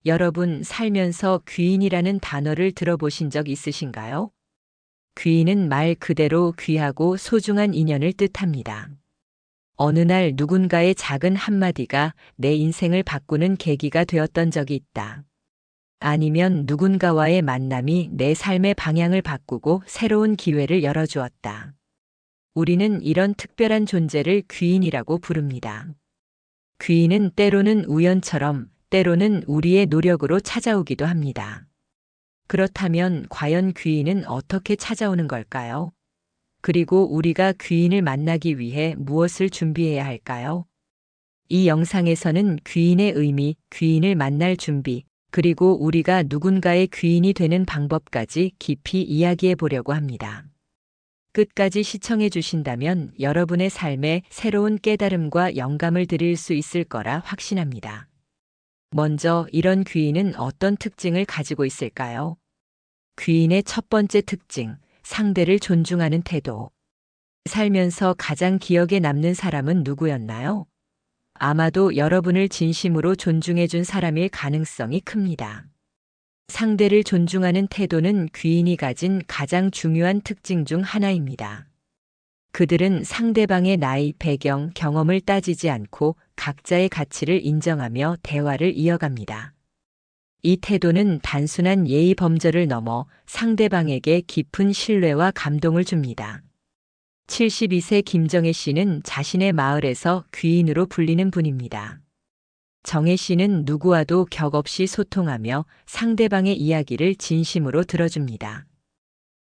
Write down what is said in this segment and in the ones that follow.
여러분 살면서 귀인이라는 단어를 들어보신 적 있으신가요? 귀인은 말 그대로 귀하고 소중한 인연을 뜻합니다. 어느 날 누군가의 작은 한마디가 내 인생을 바꾸는 계기가 되었던 적이 있다. 아니면 누군가와의 만남이 내 삶의 방향을 바꾸고 새로운 기회를 열어주었다. 우리는 이런 특별한 존재를 귀인이라고 부릅니다. 귀인은 때로는 우연처럼, 때로는 우리의 노력으로 찾아오기도 합니다. 그렇다면 과연 귀인은 어떻게 찾아오는 걸까요? 그리고 우리가 귀인을 만나기 위해 무엇을 준비해야 할까요? 이 영상에서는 귀인의 의미, 귀인을 만날 준비, 그리고 우리가 누군가의 귀인이 되는 방법까지 깊이 이야기해 보려고 합니다. 끝까지 시청해 주신다면 여러분의 삶에 새로운 깨달음과 영감을 드릴 수 있을 거라 확신합니다. 먼저 이런 귀인은 어떤 특징을 가지고 있을까요? 귀인의 첫 번째 특징, 상대를 존중하는 태도. 살면서 가장 기억에 남는 사람은 누구였나요? 아마도 여러분을 진심으로 존중해 준 사람일 가능성이 큽니다. 상대를 존중하는 태도는 귀인이 가진 가장 중요한 특징 중 하나입니다. 그들은 상대방의 나이, 배경, 경험을 따지지 않고 각자의 가치를 인정하며 대화를 이어갑니다. 이 태도는 단순한 예의 범절을 넘어 상대방에게 깊은 신뢰와 감동을 줍니다. 72세 김정혜 씨는 자신의 마을에서 귀인으로 불리는 분입니다. 정혜 씨는 누구와도 격없이 소통하며 상대방의 이야기를 진심으로 들어줍니다.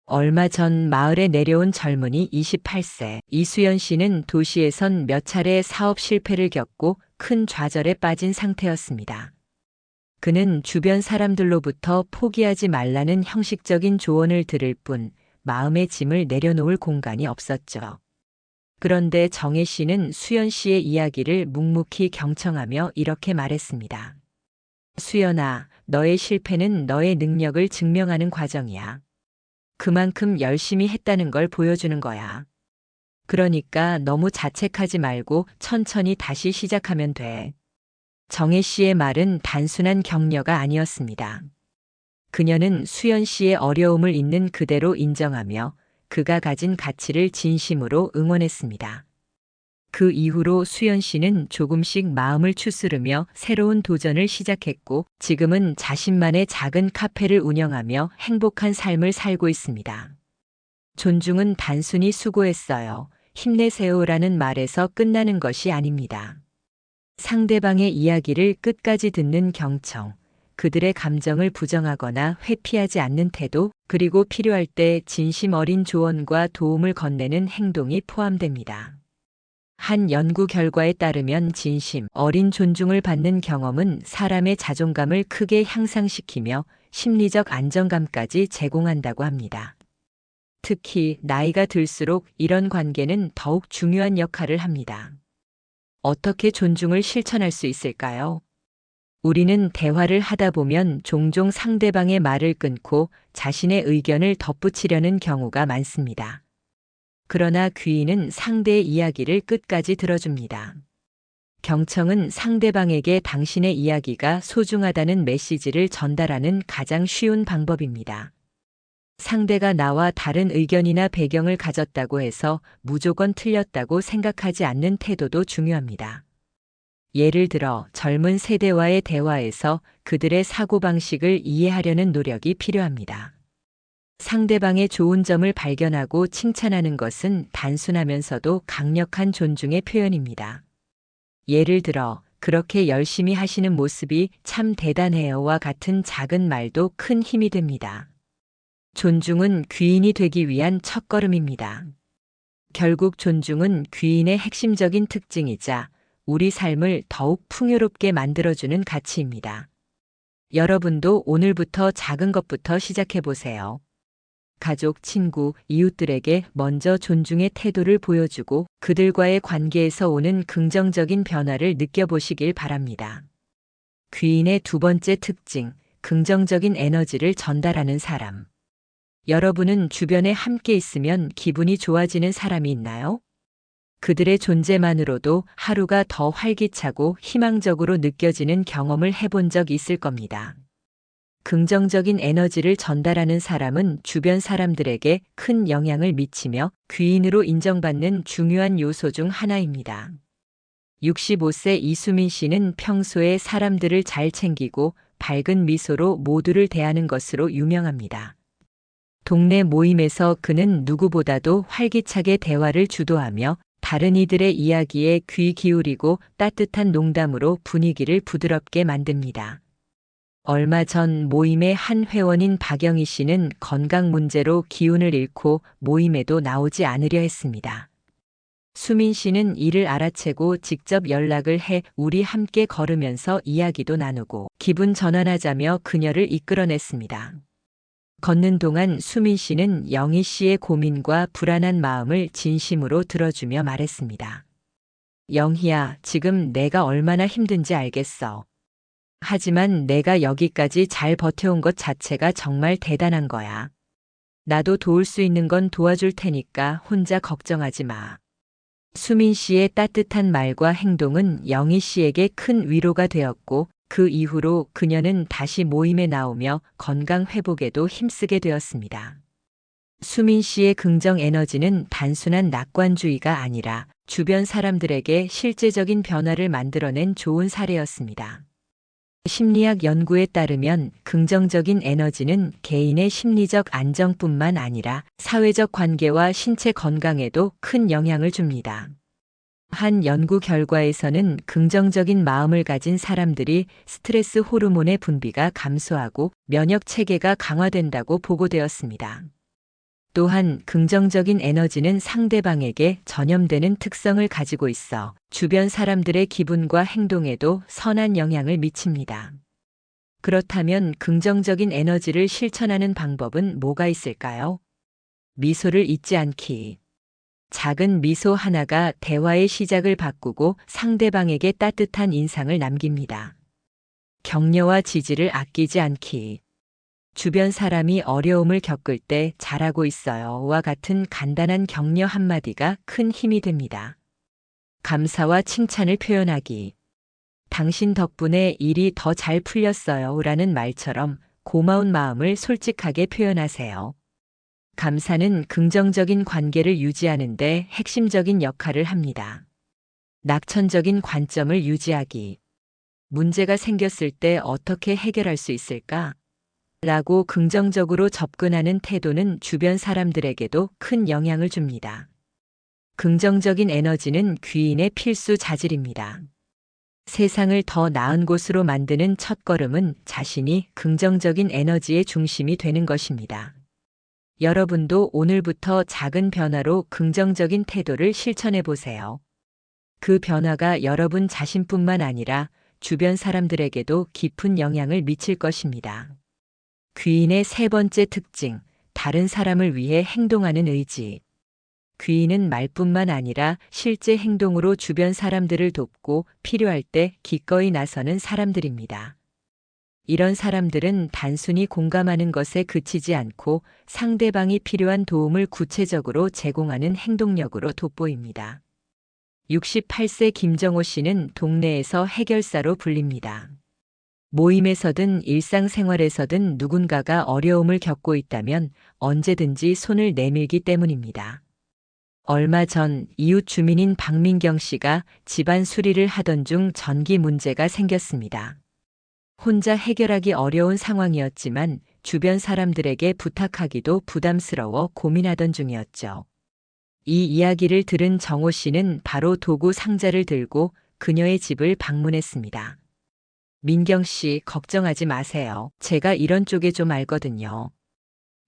얼마 전 마을에 내려온 젊은이 28세 이수연 씨는 도시에선 몇 차례 사업 실패를 겪고 큰 좌절에 빠진 상태였습니다. 그는 주변 사람들로부터 포기하지 말라는 형식적인 조언을 들을 뿐 마음의 짐을 내려놓을 공간이 없었죠. 그런데 정혜 씨는 수연 씨의 이야기를 묵묵히 경청하며 이렇게 말했습니다. 수연아, 너의 실패는 너의 능력을 증명하는 과정이야. 그만큼 열심히 했다는 걸 보여주는 거야. 그러니까 너무 자책하지 말고 천천히 다시 시작하면 돼. 정혜 씨의 말은 단순한 격려가 아니었습니다. 그녀는 수연 씨의 어려움을 있는 그대로 인정하며 그가 가진 가치를 진심으로 응원했습니다. 그 이후로 수연 씨는 조금씩 마음을 추스르며 새로운 도전을 시작했고 지금은 자신만의 작은 카페를 운영하며 행복한 삶을 살고 있습니다. 존중은 단순히 수고했어요, 힘내세요라는 말에서 끝나는 것이 아닙니다. 상대방의 이야기를 끝까지 듣는 경청, 그들의 감정을 부정하거나 회피하지 않는 태도, 그리고 필요할 때 진심 어린 조언과 도움을 건네는 행동이 포함됩니다. 한 연구 결과에 따르면 진심 어린 존중을 받는 경험은 사람의 자존감을 크게 향상시키며 심리적 안정감까지 제공한다고 합니다. 특히 나이가 들수록 이런 관계는 더욱 중요한 역할을 합니다. 어떻게 존중을 실천할 수 있을까요? 우리는 대화를 하다 보면 종종 상대방의 말을 끊고 자신의 의견을 덧붙이려는 경우가 많습니다. 그러나 귀인은 상대의 이야기를 끝까지 들어줍니다. 경청은 상대방에게 당신의 이야기가 소중하다는 메시지를 전달하는 가장 쉬운 방법입니다. 상대가 나와 다른 의견이나 배경을 가졌다고 해서 무조건 틀렸다고 생각하지 않는 태도도 중요합니다. 예를 들어 젊은 세대와의 대화에서 그들의 사고방식을 이해하려는 노력이 필요합니다. 상대방의 좋은 점을 발견하고 칭찬하는 것은 단순하면서도 강력한 존중의 표현입니다. 예를 들어 그렇게 열심히 하시는 모습이 참 대단해요와 같은 작은 말도 큰 힘이 됩니다. 존중은 귀인이 되기 위한 첫걸음입니다. 결국 존중은 귀인의 핵심적인 특징이자 우리 삶을 더욱 풍요롭게 만들어주는 가치입니다. 여러분도 오늘부터 작은 것부터 시작해 보세요. 가족, 친구, 이웃들에게 먼저 존중의 태도를 보여주고 그들과의 관계에서 오는 긍정적인 변화를 느껴보시길 바랍니다. 귀인의 두 번째 특징, 긍정적인 에너지를 전달하는 사람. 여러분은 주변에 함께 있으면 기분이 좋아지는 사람이 있나요? 그들의 존재만으로도 하루가 더 활기차고 희망적으로 느껴지는 경험을 해본 적 있을 겁니다. 긍정적인 에너지를 전달하는 사람은 주변 사람들에게 큰 영향을 미치며 귀인으로 인정받는 중요한 요소 중 하나입니다. 65세 이수민 씨는 평소에 사람들을 잘 챙기고 밝은 미소로 모두를 대하는 것으로 유명합니다. 동네 모임에서 그는 누구보다도 활기차게 대화를 주도하며 다른 이들의 이야기에 귀 기울이고 따뜻한 농담으로 분위기를 부드럽게 만듭니다. 얼마 전 모임의 한 회원인 박영희 씨는 건강 문제로 기운을 잃고 모임에도 나오지 않으려 했습니다. 수민 씨는 이를 알아채고 직접 연락을 해 우리 함께 걸으면서 이야기도 나누고 기분 전환하자며 그녀를 이끌어냈습니다. 걷는 동안 수민 씨는 영희 씨의 고민과 불안한 마음을 진심으로 들어주며 말했습니다. 영희야, 지금 내가 얼마나 힘든지 알겠어. 하지만 내가 여기까지 잘 버텨온 것 자체가 정말 대단한 거야. 나도 도울 수 있는 건 도와줄 테니까 혼자 걱정하지 마. 수민 씨의 따뜻한 말과 행동은 영희 씨에게 큰 위로가 되었고 그 이후로 그녀는 다시 모임에 나오며 건강 회복에도 힘쓰게 되었습니다. 수민 씨의 긍정 에너지는 단순한 낙관주의가 아니라 주변 사람들에게 실제적인 변화를 만들어낸 좋은 사례였습니다. 심리학 연구에 따르면 긍정적인 에너지는 개인의 심리적 안정뿐만 아니라 사회적 관계와 신체 건강에도 큰 영향을 줍니다. 한 연구 결과에서는 긍정적인 마음을 가진 사람들이 스트레스 호르몬의 분비가 감소하고 면역 체계가 강화된다고 보고되었습니다. 또한 긍정적인 에너지는 상대방에게 전염되는 특성을 가지고 있어 주변 사람들의 기분과 행동에도 선한 영향을 미칩니다. 그렇다면 긍정적인 에너지를 실천하는 방법은 뭐가 있을까요? 미소를 잊지 않기. 작은 미소 하나가 대화의 시작을 바꾸고 상대방에게 따뜻한 인상을 남깁니다. 격려와 지지를 아끼지 않기. 주변 사람이 어려움을 겪을 때 잘하고 있어요와 같은 간단한 격려 한마디가 큰 힘이 됩니다. 감사와 칭찬을 표현하기. 당신 덕분에 일이 더 잘 풀렸어요 라는 말처럼 고마운 마음을 솔직하게 표현하세요. 감사는 긍정적인 관계를 유지하는 데 핵심적인 역할을 합니다. 낙천적인 관점을 유지하기. 문제가 생겼을 때 어떻게 해결할 수 있을까? 라고 긍정적으로 접근하는 태도는 주변 사람들에게도 큰 영향을 줍니다. 긍정적인 에너지는 귀인의 필수 자질입니다. 세상을 더 나은 곳으로 만드는 첫걸음은 자신이 긍정적인 에너지의 중심이 되는 것입니다. 여러분도 오늘부터 작은 변화로 긍정적인 태도를 실천해 보세요. 그 변화가 여러분 자신뿐만 아니라 주변 사람들에게도 깊은 영향을 미칠 것입니다. 귀인의 세 번째 특징, 다른 사람을 위해 행동하는 의지. 귀인은 말뿐만 아니라 실제 행동으로 주변 사람들을 돕고 필요할 때 기꺼이 나서는 사람들입니다. 이런 사람들은 단순히 공감하는 것에 그치지 않고 상대방이 필요한 도움을 구체적으로 제공하는 행동력으로 돋보입니다. 68세 김정호 씨는 동네에서 해결사로 불립니다. 모임에서든 일상생활에서든 누군가가 어려움을 겪고 있다면 언제든지 손을 내밀기 때문입니다. 얼마 전 이웃 주민인 박민경 씨가 집안 수리를 하던 중 전기 문제가 생겼습니다. 혼자 해결하기 어려운 상황이었지만 주변 사람들에게 부탁하기도 부담스러워 고민하던 중이었죠. 이 이야기를 들은 정호 씨는 바로 도구 상자를 들고 그녀의 집을 방문했습니다. 민경 씨, 걱정하지 마세요. 제가 이런 쪽에 좀 알거든요.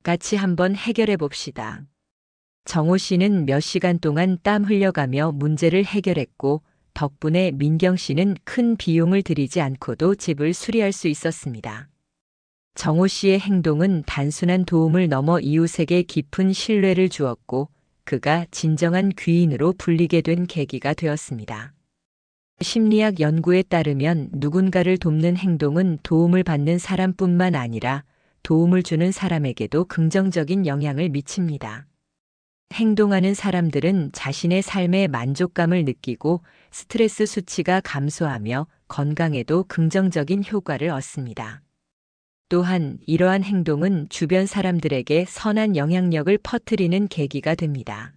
같이 한번 해결해 봅시다. 정호 씨는 몇 시간 동안 땀 흘려가며 문제를 해결했고 덕분에 민경 씨는 큰 비용을 들이지 않고도 집을 수리할 수 있었습니다. 정호 씨의 행동은 단순한 도움을 넘어 이웃에게 깊은 신뢰를 주었고 그가 진정한 귀인으로 불리게 된 계기가 되었습니다. 심리학 연구에 따르면 누군가를 돕는 행동은 도움을 받는 사람뿐만 아니라 도움을 주는 사람에게도 긍정적인 영향을 미칩니다. 행동하는 사람들은 자신의 삶에 만족감을 느끼고 스트레스 수치가 감소하며 건강에도 긍정적인 효과를 얻습니다. 또한 이러한 행동은 주변 사람들에게 선한 영향력을 퍼뜨리는 계기가 됩니다.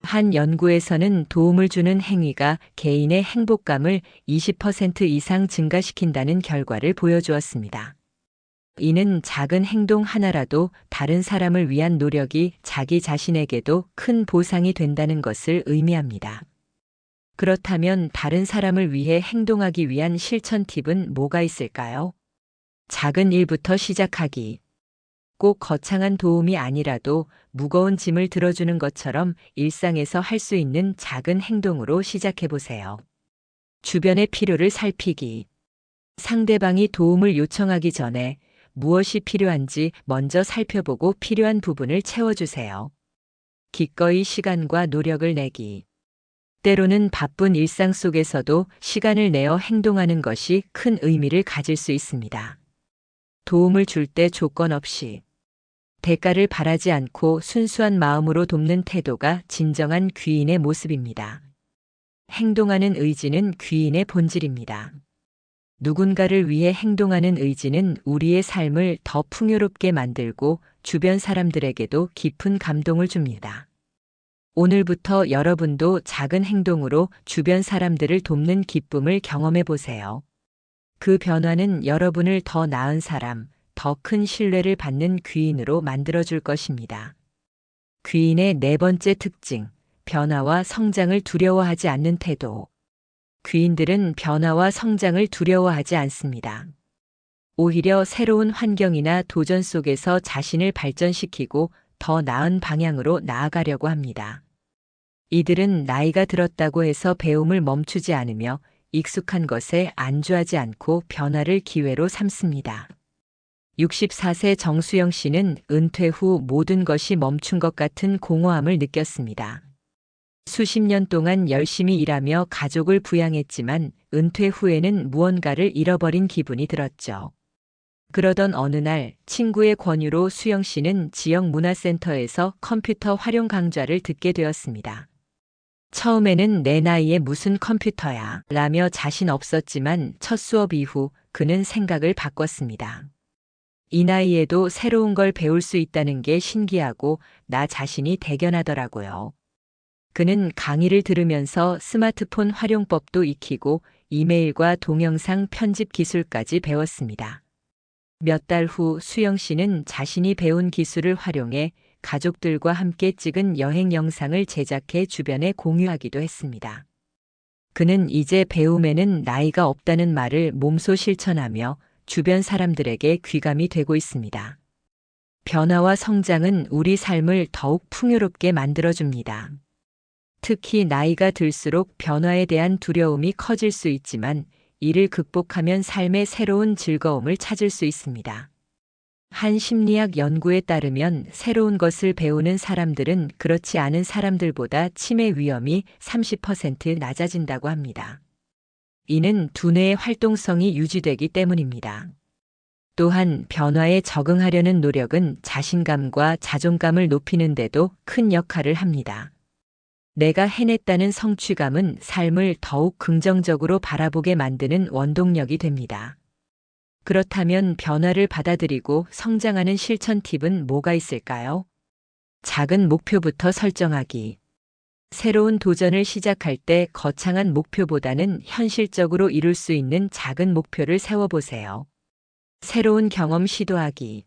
한 연구에서는 도움을 주는 행위가 개인의 행복감을 20% 이상 증가시킨다는 결과를 보여주었습니다. 이는 작은 행동 하나라도 다른 사람을 위한 노력이 자기 자신에게도 큰 보상이 된다는 것을 의미합니다. 그렇다면 다른 사람을 위해 행동하기 위한 실천 팁은 뭐가 있을까요? 작은 일부터 시작하기. 꼭 거창한 도움이 아니라도 무거운 짐을 들어주는 것처럼 일상에서 할 수 있는 작은 행동으로 시작해 보세요. 주변의 필요를 살피기. 상대방이 도움을 요청하기 전에 무엇이 필요한지 먼저 살펴보고 필요한 부분을 채워주세요. 기꺼이 시간과 노력을 내기. 때로는 바쁜 일상 속에서도 시간을 내어 행동하는 것이 큰 의미를 가질 수 있습니다. 도움을 줄 때 조건 없이 대가를 바라지 않고 순수한 마음으로 돕는 태도가 진정한 귀인의 모습입니다. 행동하는 의지는 귀인의 본질입니다. 누군가를 위해 행동하는 의지는 우리의 삶을 더 풍요롭게 만들고 주변 사람들에게도 깊은 감동을 줍니다. 오늘부터 여러분도 작은 행동으로 주변 사람들을 돕는 기쁨을 경험해 보세요. 그 변화는 여러분을 더 나은 사람, 더 큰 신뢰를 받는 귀인으로 만들어줄 것입니다. 귀인의 네 번째 특징, 변화와 성장을 두려워하지 않는 태도. 귀인들은 변화와 성장을 두려워하지 않습니다. 오히려 새로운 환경이나 도전 속에서 자신을 발전시키고 더 나은 방향으로 나아가려고 합니다. 이들은 나이가 들었다고 해서 배움을 멈추지 않으며 익숙한 것에 안주하지 않고 변화를 기회로 삼습니다. 64세 정수영 씨는 은퇴 후 모든 것이 멈춘 것 같은 공허함을 느꼈습니다. 수십 년 동안 열심히 일하며 가족을 부양했지만 은퇴 후에는 무언가를 잃어버린 기분이 들었죠. 그러던 어느 날 친구의 권유로 수영 씨는 지역 문화센터에서 컴퓨터 활용 강좌를 듣게 되었습니다. 처음에는 내 나이에 무슨 컴퓨터야 라며 자신 없었지만 첫 수업 이후 그는 생각을 바꿨습니다. 이 나이에도 새로운 걸 배울 수 있다는 게 신기하고 나 자신이 대견하더라고요. 그는 강의를 들으면서 스마트폰 활용법도 익히고 이메일과 동영상 편집 기술까지 배웠습니다. 몇 달 후 수영 씨는 자신이 배운 기술을 활용해 가족들과 함께 찍은 여행 영상을 제작해 주변에 공유하기도 했습니다. 그는 이제 배움에는 나이가 없다는 말을 몸소 실천하며 주변 사람들에게 귀감이 되고 있습니다. 변화와 성장은 우리 삶을 더욱 풍요롭게 만들어줍니다. 특히 나이가 들수록 변화에 대한 두려움이 커질 수 있지만 이를 극복하면 삶의 새로운 즐거움을 찾을 수 있습니다. 한 심리학 연구에 따르면 새로운 것을 배우는 사람들은 그렇지 않은 사람들보다 치매 위험이 30% 낮아진다고 합니다. 이는 두뇌의 활동성이 유지되기 때문입니다. 또한 변화에 적응하려는 노력은 자신감과 자존감을 높이는 데도 큰 역할을 합니다. 내가 해냈다는 성취감은 삶을 더욱 긍정적으로 바라보게 만드는 원동력이 됩니다. 그렇다면 변화를 받아들이고 성장하는 실천 팁은 뭐가 있을까요? 작은 목표부터 설정하기. 새로운 도전을 시작할 때 거창한 목표보다는 현실적으로 이룰 수 있는 작은 목표를 세워보세요. 새로운 경험 시도하기.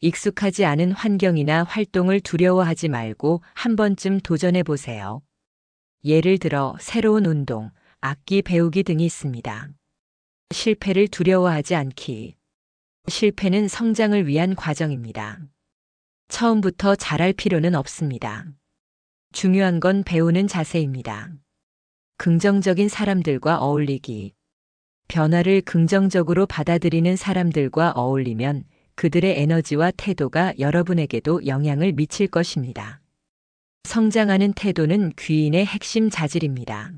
익숙하지 않은 환경이나 활동을 두려워하지 말고 한 번쯤 도전해보세요. 예를 들어 새로운 운동, 악기 배우기 등이 있습니다. 실패를 두려워하지 않기. 실패는 성장을 위한 과정입니다. 처음부터 잘할 필요는 없습니다. 중요한 건 배우는 자세입니다. 긍정적인 사람들과 어울리기. 변화를 긍정적으로 받아들이는 사람들과 어울리면 그들의 에너지와 태도가 여러분에게도 영향을 미칠 것입니다. 성장하는 태도는 귀인의 핵심 자질입니다.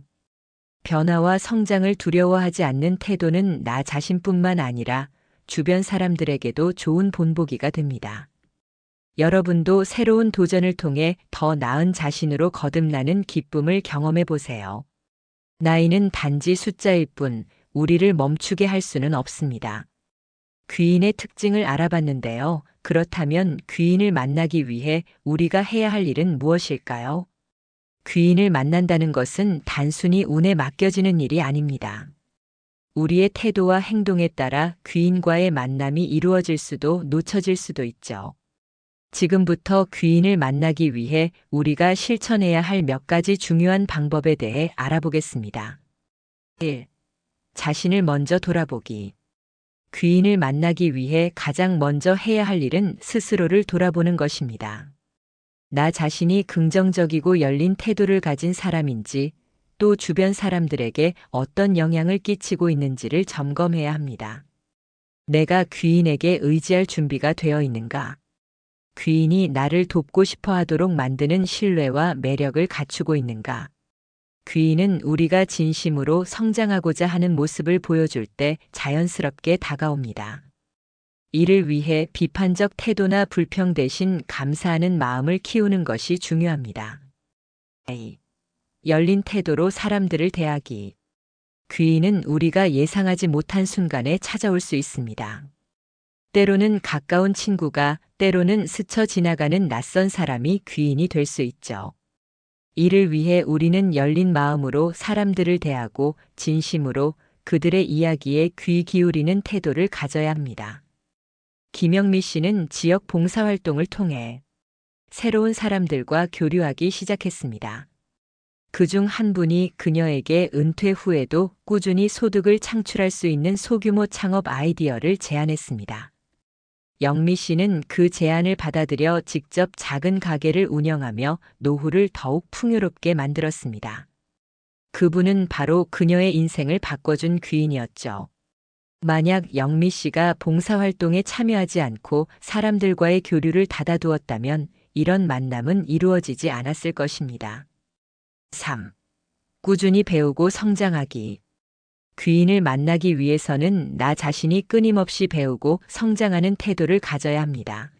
변화와 성장을 두려워하지 않는 태도는 나 자신뿐만 아니라 주변 사람들에게도 좋은 본보기가 됩니다. 여러분도 새로운 도전을 통해 더 나은 자신으로 거듭나는 기쁨을 경험해 보세요. 나이는 단지 숫자일 뿐 우리를 멈추게 할 수는 없습니다. 귀인의 특징을 알아봤는데요. 그렇다면 귀인을 만나기 위해 우리가 해야 할 일은 무엇일까요? 귀인을 만난다는 것은 단순히 운에 맡겨지는 일이 아닙니다. 우리의 태도와 행동에 따라 귀인과의 만남이 이루어질 수도 놓쳐질 수도 있죠. 지금부터 귀인을 만나기 위해 우리가 실천해야 할 몇 가지 중요한 방법에 대해 알아보겠습니다. 1. 자신을 먼저 돌아보기. 귀인을 만나기 위해 가장 먼저 해야 할 일은 스스로를 돌아보는 것입니다. 나 자신이 긍정적이고 열린 태도를 가진 사람인지, 또 주변 사람들에게 어떤 영향을 끼치고 있는지를 점검해야 합니다. 내가 귀인에게 의지할 준비가 되어 있는가? 귀인이 나를 돕고 싶어 하도록 만드는 신뢰와 매력을 갖추고 있는가? 귀인은 우리가 진심으로 성장하고자 하는 모습을 보여줄 때 자연스럽게 다가옵니다. 이를 위해 비판적 태도나 불평 대신 감사하는 마음을 키우는 것이 중요합니다. A. 열린 태도로 사람들을 대하기. 귀인은 우리가 예상하지 못한 순간에 찾아올 수 있습니다. 때로는 가까운 친구가, 때로는 스쳐 지나가는 낯선 사람이 귀인이 될 수 있죠. 이를 위해 우리는 열린 마음으로 사람들을 대하고 진심으로 그들의 이야기에 귀 기울이는 태도를 가져야 합니다. 김영미 씨는 지역 봉사활동을 통해 새로운 사람들과 교류하기 시작했습니다. 그중 한 분이 그녀에게 은퇴 후에도 꾸준히 소득을 창출할 수 있는 소규모 창업 아이디어를 제안했습니다. 영미 씨는 그 제안을 받아들여 직접 작은 가게를 운영하며 노후를 더욱 풍요롭게 만들었습니다. 그분은 바로 그녀의 인생을 바꿔준 귀인이었죠. 만약 영미 씨가 봉사활동에 참여하지 않고 사람들과의 교류를 닫아두었다면 이런 만남은 이루어지지 않았을 것입니다. 3. 꾸준히 배우고 성장하기. 귀인을 만나기 위해서는 나 자신이 끊임없이 배우고 성장하는 태도를 가져야 합니다.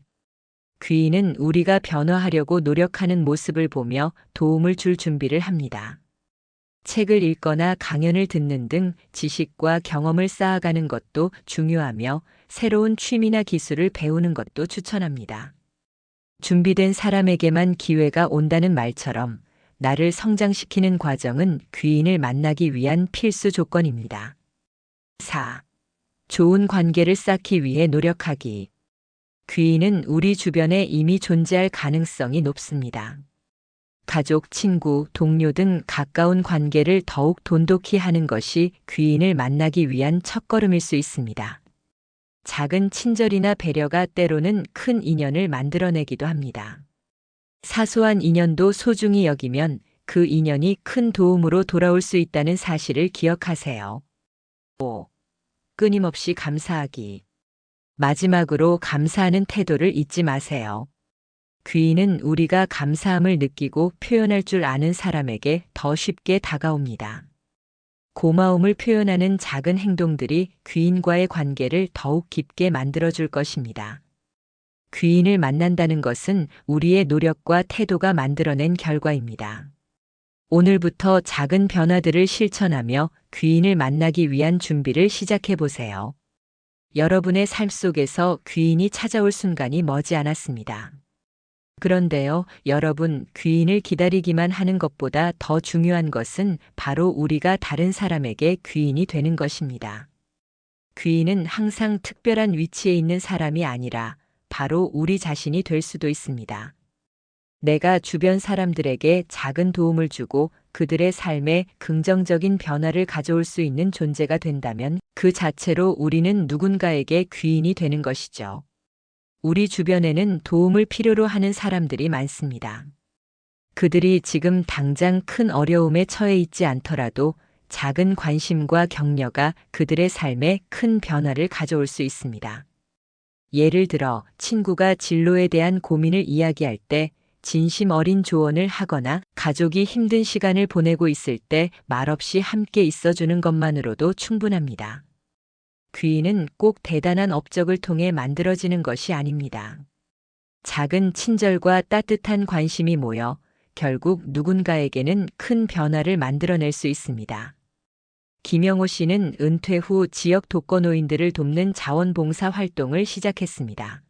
귀인은 우리가 변화하려고 노력하는 모습을 보며 도움을 줄 준비를 합니다. 책을 읽거나 강연을 듣는 등 지식과 경험을 쌓아가는 것도 중요하며 새로운 취미나 기술을 배우는 것도 추천합니다. 준비된 사람에게만 기회가 온다는 말처럼 나를 성장시키는 과정은 귀인을 만나기 위한 필수 조건입니다. 4. 좋은 관계를 쌓기 위해 노력하기. 귀인은 우리 주변에 이미 존재할 가능성이 높습니다. 가족, 친구, 동료 등 가까운 관계를 더욱 돈독히 하는 것이 귀인을 만나기 위한 첫걸음일 수 있습니다. 작은 친절이나 배려가 때로는 큰 인연을 만들어내기도 합니다. 사소한 인연도 소중히 여기면 그 인연이 큰 도움으로 돌아올 수 있다는 사실을 기억하세요. 5. 끊임없이 감사하기. 마지막으로 감사하는 태도를 잊지 마세요. 귀인은 우리가 감사함을 느끼고 표현할 줄 아는 사람에게 더 쉽게 다가옵니다. 고마움을 표현하는 작은 행동들이 귀인과의 관계를 더욱 깊게 만들어줄 것입니다. 귀인을 만난다는 것은 우리의 노력과 태도가 만들어낸 결과입니다. 오늘부터 작은 변화들을 실천하며 귀인을 만나기 위한 준비를 시작해 보세요. 여러분의 삶 속에서 귀인이 찾아올 순간이 머지 않았습니다. 그런데요, 여러분, 귀인을 기다리기만 하는 것보다 더 중요한 것은 바로 우리가 다른 사람에게 귀인이 되는 것입니다. 귀인은 항상 특별한 위치에 있는 사람이 아니라 바로 우리 자신이 될 수도 있습니다. 내가 주변 사람들에게 작은 도움을 주고 그들의 삶에 긍정적인 변화를 가져올 수 있는 존재가 된다면 그 자체로 우리는 누군가에게 귀인이 되는 것이죠. 우리 주변에는 도움을 필요로 하는 사람들이 많습니다. 그들이 지금 당장 큰 어려움에 처해 있지 않더라도 작은 관심과 격려가 그들의 삶에 큰 변화를 가져올 수 있습니다. 예를 들어 친구가 진로에 대한 고민을 이야기할 때 진심 어린 조언을 하거나 가족이 힘든 시간을 보내고 있을 때 말없이 함께 있어주는 것만으로도 충분합니다. 귀인은 꼭 대단한 업적을 통해 만들어지는 것이 아닙니다. 작은 친절과 따뜻한 관심이 모여 결국 누군가에게는 큰 변화를 만들어낼 수 있습니다. 김영호 씨는 은퇴 후 지역 독거노인들을 돕는 자원봉사 활동을 시작했습니다.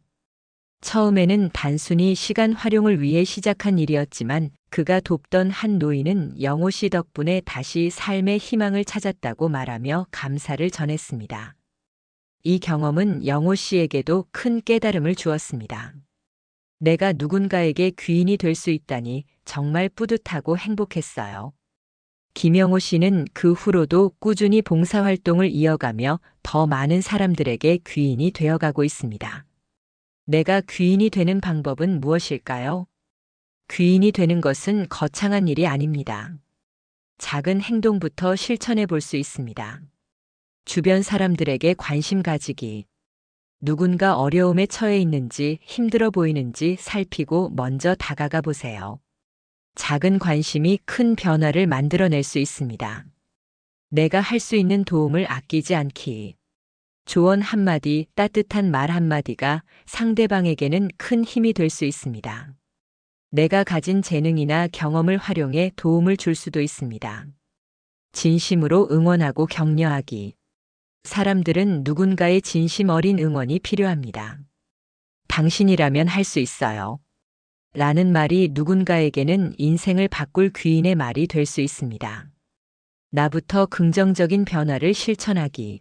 처음에는 단순히 시간 활용을 위해 시작한 일이었지만 그가 돕던 한 노인은 영호 씨 덕분에 다시 삶의 희망을 찾았다고 말하며 감사를 전했습니다. 이 경험은 영호 씨에게도 큰 깨달음을 주었습니다. 내가 누군가에게 귀인이 될 수 있다니 정말 뿌듯하고 행복했어요. 김영호 씨는 그 후로도 꾸준히 봉사활동을 이어가며 더 많은 사람들에게 귀인이 되어가고 있습니다. 내가 귀인이 되는 방법은 무엇일까요? 귀인이 되는 것은 거창한 일이 아닙니다. 작은 행동부터 실천해 볼 수 있습니다. 주변 사람들에게 관심 가지기. 누군가 어려움에 처해 있는지 힘들어 보이는지 살피고 먼저 다가가 보세요. 작은 관심이 큰 변화를 만들어낼 수 있습니다. 내가 할 수 있는 도움을 아끼지 않기. 조언 한마디, 따뜻한 말 한마디가 상대방에게는 큰 힘이 될 수 있습니다. 내가 가진 재능이나 경험을 활용해 도움을 줄 수도 있습니다. 진심으로 응원하고 격려하기. 사람들은 누군가의 진심 어린 응원이 필요합니다. 당신이라면 할 수 있어요. 라는 말이 누군가에게는 인생을 바꿀 귀인의 말이 될 수 있습니다. 나부터 긍정적인 변화를 실천하기.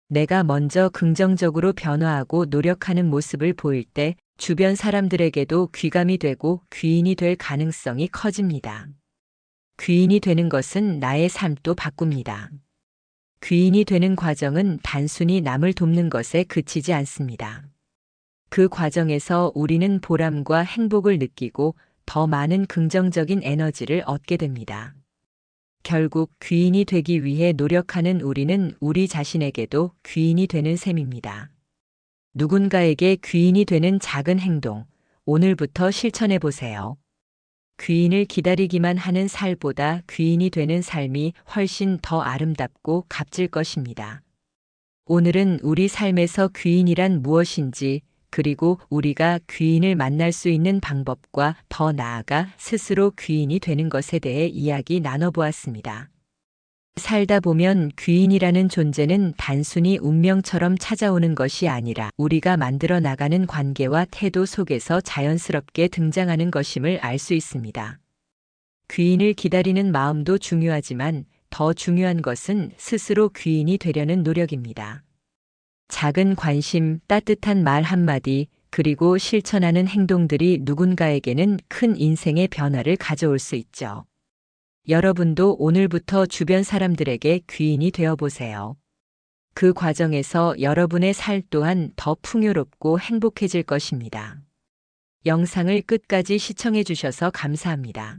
내가 먼저 긍정적으로 변화하고 노력하는 모습을 보일 때 주변 사람들에게도 귀감이 되고 귀인이 될 가능성이 커집니다. 귀인이 되는 것은 나의 삶도 바꿉니다. 귀인이 되는 과정은 단순히 남을 돕는 것에 그치지 않습니다. 그 과정에서 우리는 보람과 행복을 느끼고 더 많은 긍정적인 에너지를 얻게 됩니다. 결국 귀인이 되기 위해 노력하는 우리는 우리 자신에게도 귀인이 되는 셈입니다. 누군가에게 귀인이 되는 작은 행동, 오늘부터 실천해 보세요. 귀인을 기다리기만 하는 살보다 귀인이 되는 삶이 훨씬 더 아름답고 값질 것입니다. 오늘은 우리 삶에서 귀인이란 무엇인지, 그리고 우리가 귀인을 만날 수 있는 방법과 더 나아가 스스로 귀인이 되는 것에 대해 이야기 나눠보았습니다. 살다 보면 귀인이라는 존재는 단순히 운명처럼 찾아오는 것이 아니라 우리가 만들어 나가는 관계와 태도 속에서 자연스럽게 등장하는 것임을 알 수 있습니다. 귀인을 기다리는 마음도 중요하지만 더 중요한 것은 스스로 귀인이 되려는 노력입니다. 작은 관심, 따뜻한 말 한마디, 그리고 실천하는 행동들이 누군가에게는 큰 인생의 변화를 가져올 수 있죠. 여러분도 오늘부터 주변 사람들에게 귀인이 되어 보세요. 그 과정에서 여러분의 살 또한 더 풍요롭고 행복해질 것입니다. 영상을 끝까지 시청해 주셔서 감사합니다.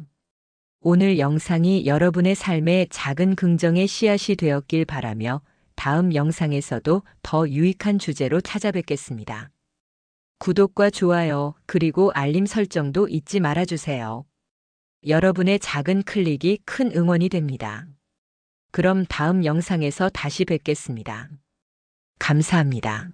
오늘 영상이 여러분의 삶에 작은 긍정의 씨앗이 되었길 바라며 다음 영상에서도 더 유익한 주제로 찾아뵙겠습니다. 구독과 좋아요, 그리고 알림 설정도 잊지 말아주세요. 여러분의 작은 클릭이 큰 응원이 됩니다. 그럼 다음 영상에서 다시 뵙겠습니다. 감사합니다.